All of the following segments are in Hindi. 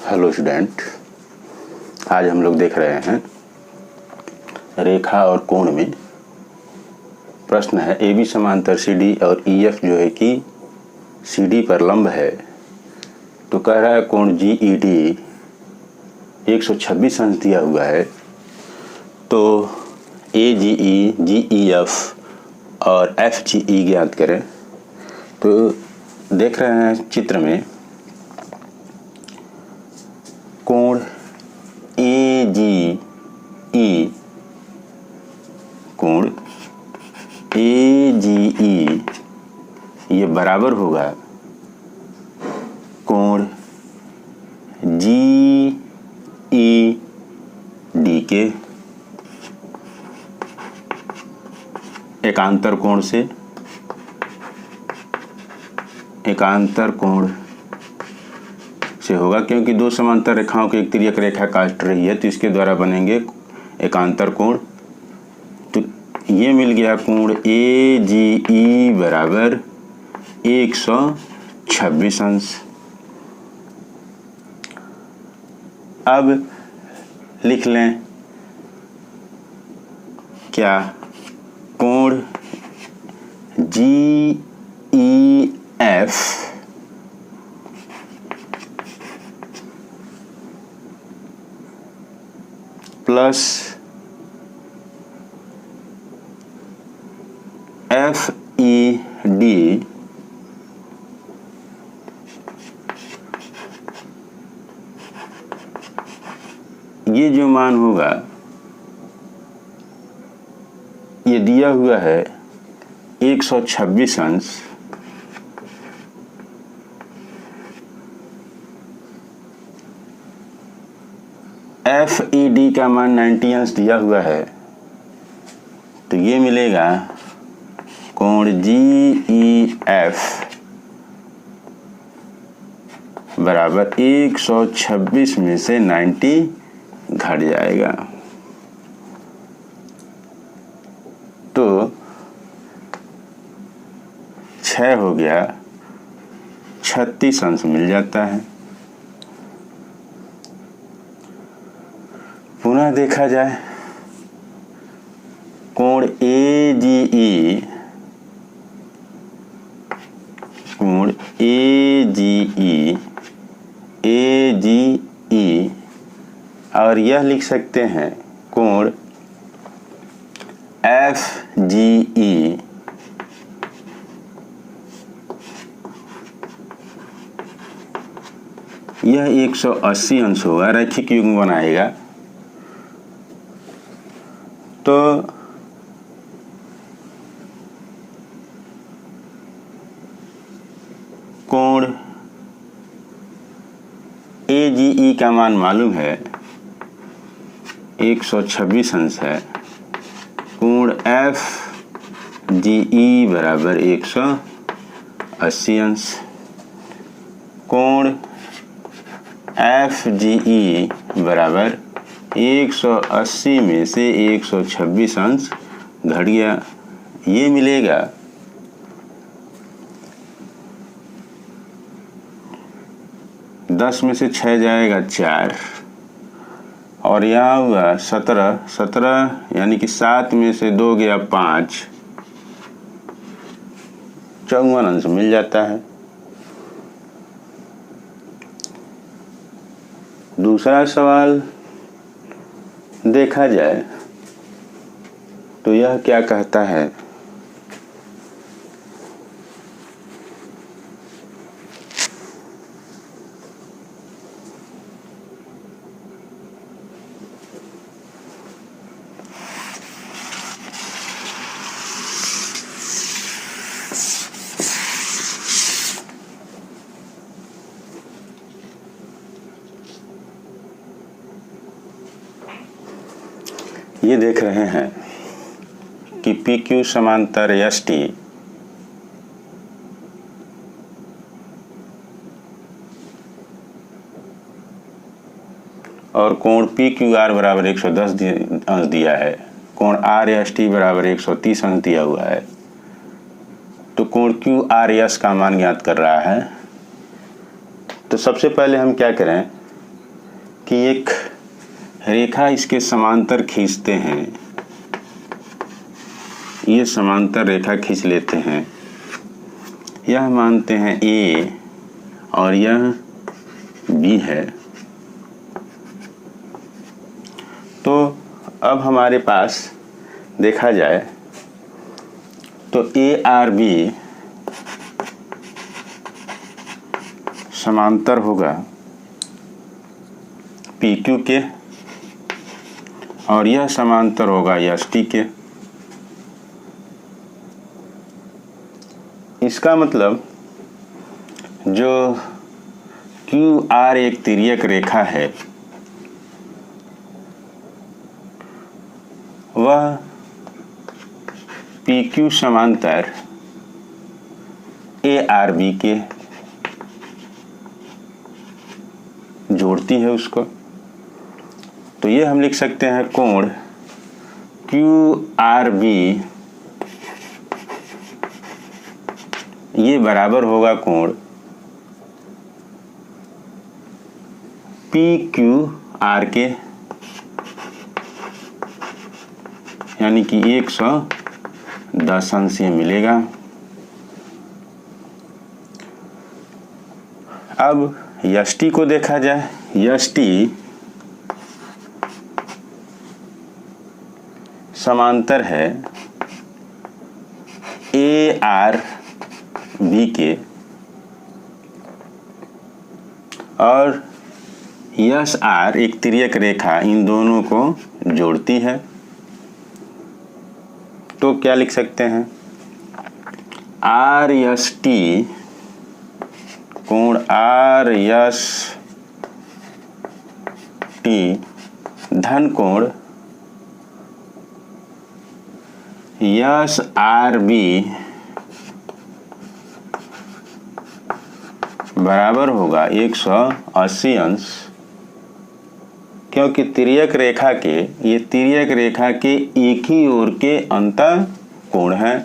हेलो स्टूडेंट, आज हम लोग देख रहे हैं रेखा और कोण में। प्रश्न है ए बी समांतर सी डी और ई एफ जो है कि सी डी पर लंब है, तो कह रहा है कोण जी ई डी 126 अंश दिया हुआ है। तो ए जी ई एफ और एफ जी ई ज्ञात करें। तो देख रहे हैं चित्र में कोण ए जी ई, कोण ए जी ई ये बराबर होगा कोण जी ई डी के एकांतर कोण से। एकांतर कोण से होगा क्योंकि दो समांतर रेखाओं की एक तिर्यक रेखा काट रही है, तो इसके द्वारा बनेंगे एकांतर कोण। तो ये मिल गया कोण ए जी ई बराबर 126 अंश। अब लिख लें क्या, कोण G E F plus F E D ये जो मान होगा ये दिया हुआ है 126 अंश। एफ ई डी का मान 90 अंश दिया हुआ है, तो ये मिलेगा कोण जी ई एफ बराबर 126 में से 90 घट जाएगा, तो 6 हो गया, 36 अंश मिल जाता है। पुनः देखा जाए कोण ए जी ई, कोण ए जी ई, ए जी ई, और यह लिख सकते हैं कोण एफ जी ई यह 180 अंश होगा, रैखिक युग्म बनाएगा। तो कोण ए जी ई का मान मालूम है 126 अंश है, कोण एफ जी ई बराबर 180 अंश। कोण एफ जी ई बराबर 180 में से 126 अंश घट गया, ये मिलेगा 10 में से 6 जाएगा 4, और यहाँ हुआ 17 यानी कि 7 में से 2 गया 5, 54 अंश मिल जाता है। दूसरा सवाल देखा जाए तो यह क्या कहता है, ये देख रहे हैं कि पी क्यू समांतर एस टी और कोण पी क्यू आर बराबर 110 अंश दिया है, कोण आर एस टी बराबर 130 अंश दिया हुआ है। तो कोण क्यू आर एस का मान ज्ञात कर रहा है। तो सबसे पहले हम क्या करें, कि एक रेखा इसके समांतर खींचते हैं, ये समांतर रेखा खींच लेते हैं, यह मानते हैं A और यह B है। तो अब हमारे पास देखा जाए तो ARB समांतर होगा PQ के और यह समांतर होगा ST के। इसका मतलब जो QR एक तिर्यक रेखा है वह PQ समांतर ARB के जोड़ती है उसको। तो ये हम लिख सकते हैं कोण QRB ये बराबर होगा कोण PQR के, यानी कि 110 अंश ये मिलेगा। अब ST को देखा जाए, ST समांतर है ARB के और SR एक तिर्यक रेखा इन दोनों को जोड़ती है। तो क्या लिख सकते हैं, RST कोण RST धन कोण SRB बराबर होगा 180 अंश, क्योंकि तिर्यक रेखा के ये तिर्यक रेखा के एक ही ओर के अंतर कोण है।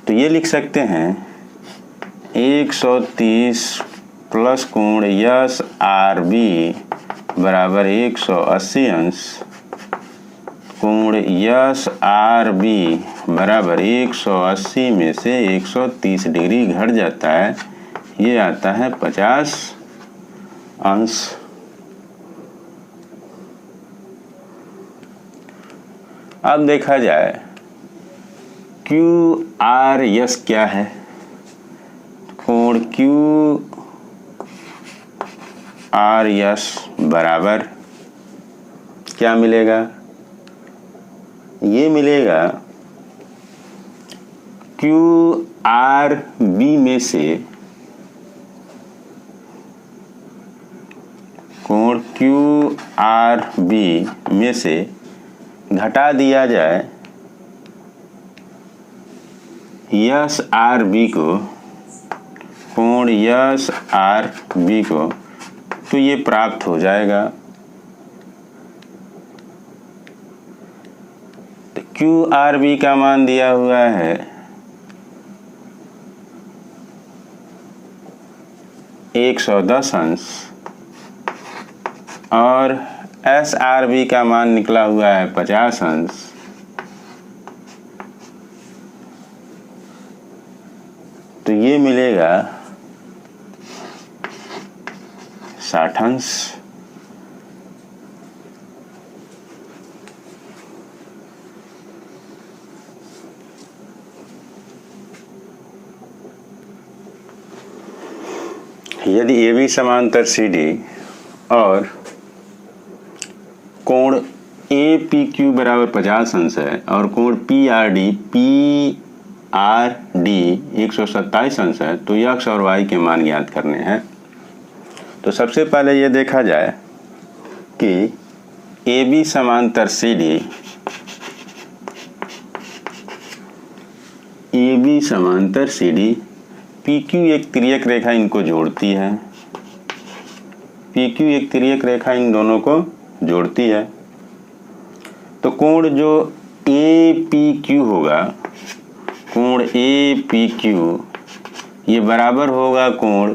तो ये लिख सकते हैं 130 प्लस कोण SRB बराबर 180 अंश, कोण SRB बराबर 180 में से 130 डिग्री घट जाता है, ये आता है 50 अंश। अब देखा जाए QRS क्या है, कोण QRS बराबर क्या मिलेगा, ये मिलेगा QRB में से कोण QRB में से घटा दिया जाए SRB को, कोण SRB को, तो ये प्राप्त हो जाएगा। तो QRB का मान दिया हुआ है 110 अंश और SRB का मान निकला हुआ है 50 अंश। तो ये मिलेगा 60 अंश। यदि AB समांतर CD और कोण APQ बराबर 50 अंश है और कोण PRD 127 अंश है, तो x और y के मान ज्ञात करने हैं। तो सबसे पहले ये देखा जाए कि AB समांतर CD, AB समांतर CD PQ एक तिर्यक रेखा इनको जोड़ती है, PQ एक तिर्यक रेखा इन दोनों को जोड़ती है। तो कोण जो APQ होगा, कोण APQ ये बराबर होगा कोण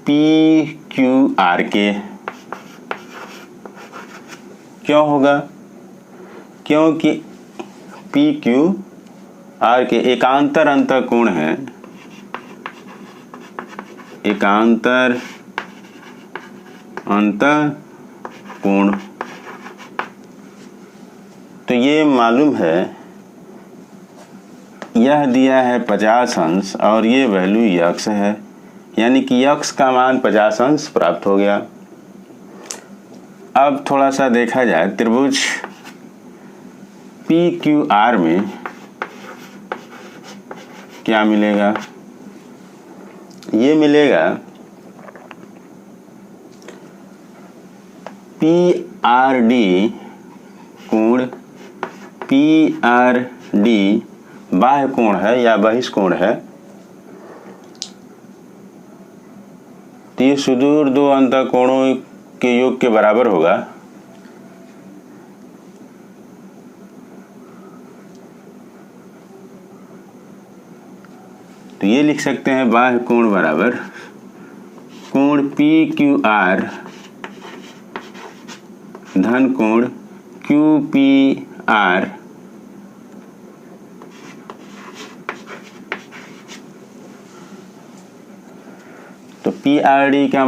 पी क्यू आर के। क्यों होगा? क्योंकि पी क्यू आर के एकांतर अंतःकोण है, एकांतर अंतःकोण। तो ये मालूम है, यह दिया है 50 अंश और ये वैल्यू यक्स है, यानी कि यक्स का मान 50 अंश प्राप्त हो गया। अब थोड़ा सा देखा जाए, त्रिभुज पी क्यू आर में क्या मिलेगा? ये मिलेगा पी आर डी कोण, पी आर डी बाह्य कोण है या बहिष्कोण है, तो ये सुदूर दो अंतःकोणों के योग के बराबर होगा। तो ये लिख सकते हैं बाह्य कोण बराबर कोण पी क्यू आर धन कोण क्यू पी आर तो पी आर डी का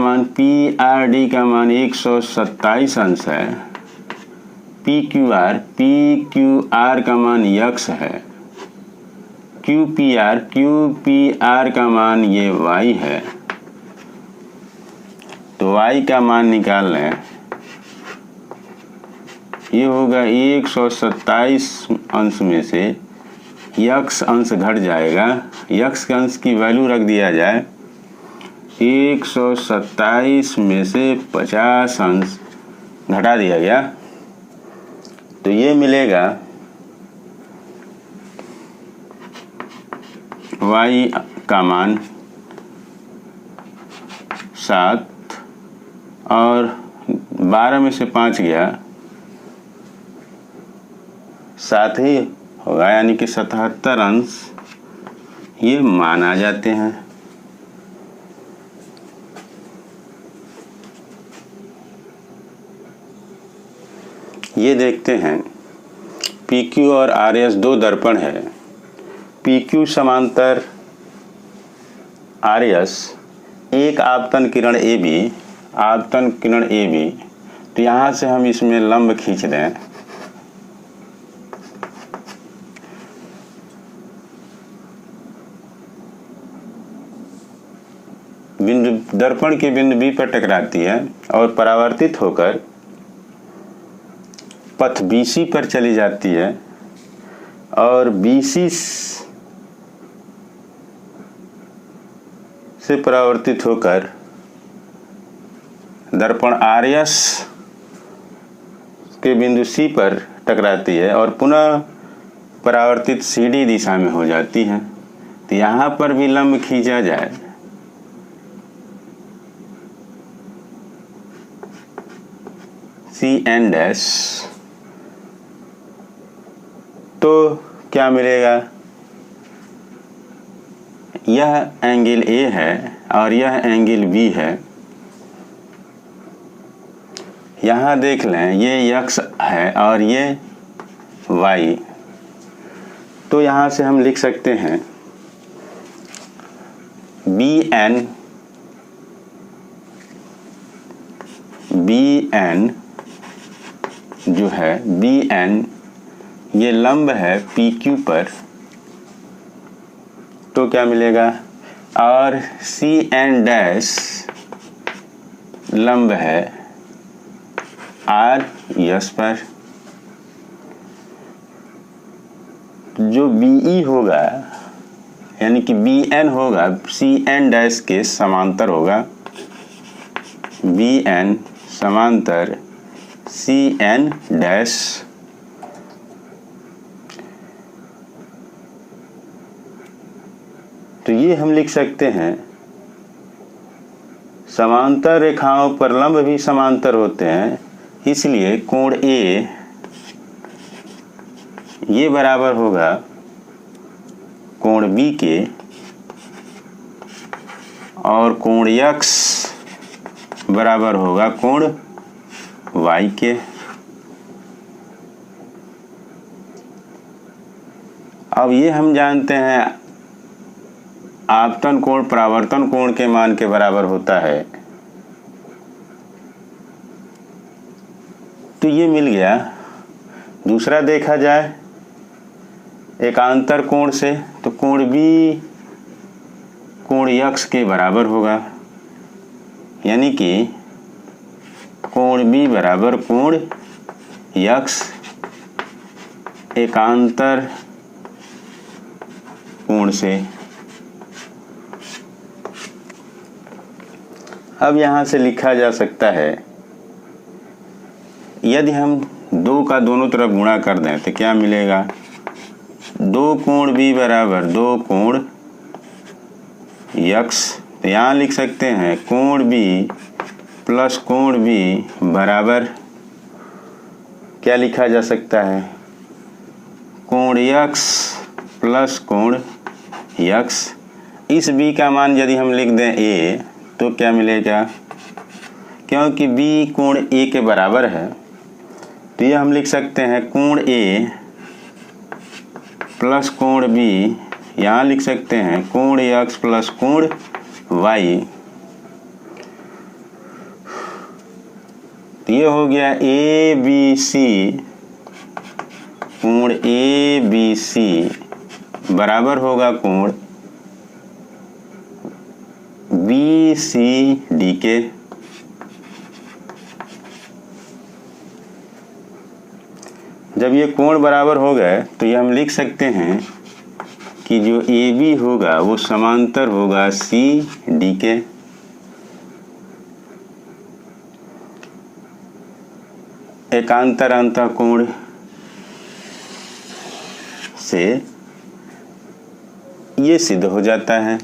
मान 127 अंश है, पी क्यू आर का मान यक्स है, क्यू पी आर का मान ये y है। तो y का मान निकाल लें, ये होगा 127 अंश में से यक्स अंश घट जाएगा, यक्स के अंश की वैल्यू रख दिया जाए, 127 में से 50 अंश घटा दिया गया, तो ये मिलेगा y का मान 7 और 12 में से 5 गया 7 ही होगा, यानी कि 77 अंश ये मान आ जाते हैं। ये देखते हैं PQ और RS दो दर्पण है, PQ समांतर RS एक आपतन किरण AB, तो यहाँ से हम इसमें लंब खींच दें, बिंदु दर्पण के बिंदु B पर टकराती है और परावर्तित होकर पथ BC पर चली जाती है और BC से परावर्तित होकर दर्पण RS के बिंदु C पर टकराती है और पुनः परावर्तित CD दिशा में हो जाती है। तो यहाँ पर भी लंब खींचा जाए, CN डैश, तो क्या मिलेगा? यह एंगल A है और यह एंगल B है। यहाँ देख लें, ये x है और ये y, तो यहाँ से हम लिख सकते हैं BN जो है BN ये लंब है PQ पर, तो क्या मिलेगा? और CN डैश लंब है RS पर, जो BE होगा यानी कि BN होगा CN डैश के समांतर होगा, BN समांतर CN डैश। तो ये हम लिख सकते हैं, समांतर रेखाओं पर लंब भी समांतर होते हैं, इसलिए कोण A ये बराबर होगा कोण B के और कोण X बराबर होगा कोण y के। अब ये हम जानते हैं आपतन कोण परावर्तन कोण के मान के बराबर होता है, तो ये मिल गया। दूसरा देखा जाए एकांतर कोण से, तो कोण B कोण x के बराबर होगा, यानी कि कोण B बराबर कोण x एकांतर कोण से। अब यहाँ से लिखा जा सकता है, यदि हम 2 का दोनों तरफ गुणा कर दें तो क्या मिलेगा, 2 कोण B बराबर 2 कोण x। तो यहाँ लिख सकते हैं कोण B प्लस कोण B बराबर क्या लिखा जा सकता है, कोण x प्लस कोण x। इस B का मान यदि हम लिख दें A तो क्या मिलेगा, क्योंकि B कोण A के बराबर है तो ये हम लिख सकते हैं कोण A प्लस कोण B, यहाँ लिख सकते हैं कोण x प्लस कोण y। तो ये हो गया ABC, कोण ABC बराबर होगा कोण BCD के। जब ये कोण बराबर हो गए तो ये हम लिख सकते हैं कि जो AB होगा वो समांतर होगा CD के। एकांतर अंतःकोण से ये सिद्ध हो जाता है।